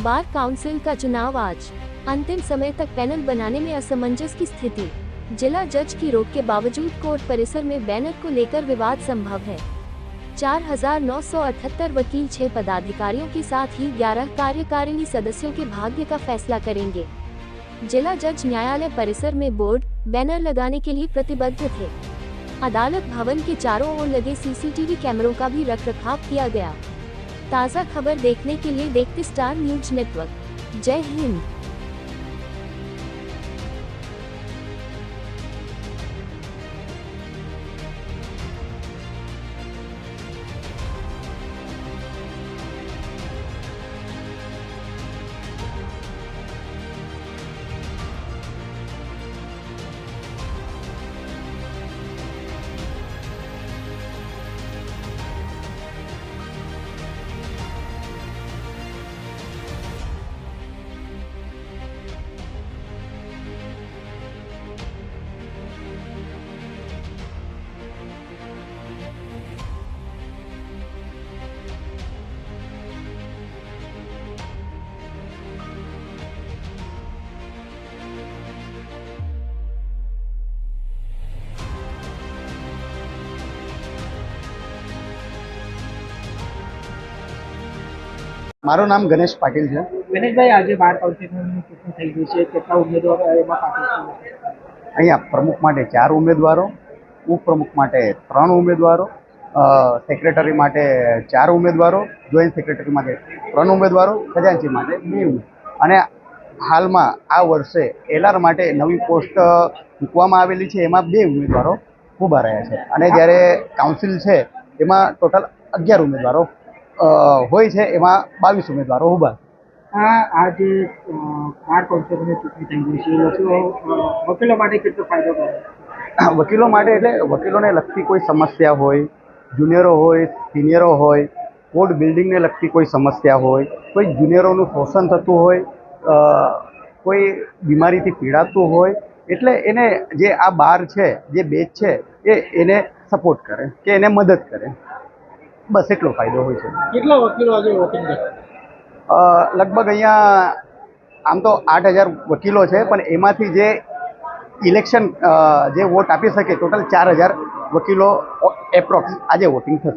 Bar council का चुनाव आज। अंतिम समय तक पैनल बनाने में असमंजस की स्थिति। जिला जज की रोक के बावजूद कोर्ट परिसर में बैनर को लेकर विवाद संभव है। 4,978 वकील 6 पदाधिकारियों के साथ ही 11 कार्यकारिणी सदस्यों के भाग्य का फैसला करेंगे। जिला जज न्यायालय परिसर में बोर्ड, बैनर लगाने के लिए प्रतिबद्ध थे। अदालत भवन के चारों ओर लगे सीसीटीवी कैमरों का भी रखरखाव किया गया। ताज़ा खबर देखने के लिए देखते स्टार न्यूज नेटवर्क। जय हिंद। મારું નામ ગણેશ પાટીલ છે। ગણેશભાઈ, આજે બાર કાઉન્સિલની ચૂંટણી થઈ ગઈ છે, કેટલા ઉમેદવારો એમાં પાર્ટિસિપેટ છે? અહીંયા પ્રમુખ માટે 4 ઉમેદવારો, ઉપપ્રમુખ માટે 3 ઉમેદવારો, સેક્રેટરી માટે 4 ઉમેદવારો, જોઈન્ટ સેક્રેટરી માટે 3 ઉમેદવારો, ખજાનચી માટે 2 અને હાલમાં આ વર્ષે એલઆર માટે નવી પોસ્ટ મૂકવામાં આવેલી છે, એમાં 2 ઉમેદવારો ઊભા રહ્યા છે અને જ્યારે કાઉન્સિલ છે એમાં ટોટલ 11 ઉમેદવારો હોય છે, એમાં 22 ઉમેદવારો ઊભા। આજે બાર કાઉન્સિલની ચૂંટણી થઈ ગઈ છે, વકીલો માટે કેટલો ફાયદો કરે? વકીલો માટે એટલે વકીલોને લગતી કોઈ સમસ્યા હોય, જુનિયરો હોય, સિનિયરો હોય, કોર્ટ બિલ્ડિંગને લગતી કોઈ સમસ્યા હોય, કોઈ જુનિયરોનું શોષણ થતું હોય, કોઈ બીમારીથી પીડાતું હોય, એટલે એને જે આ બાર છે, જે બેચ છે એ એને સપોર્ટ કરે કે એને મદદ કરે, બસ એટલો ફાયદો હોય છે। કેટલા વકીલો આજે વોટિંગ કરશે? લગભગ અહીંયા આમ તો 8,000 વકીલો છે, પણ એમાંથી જે ઇલેક્શન જે વોટ આપી શકે ટોટલ 4,000 વકીલો એપ્રોક્સ આજે વોટિંગ થશે।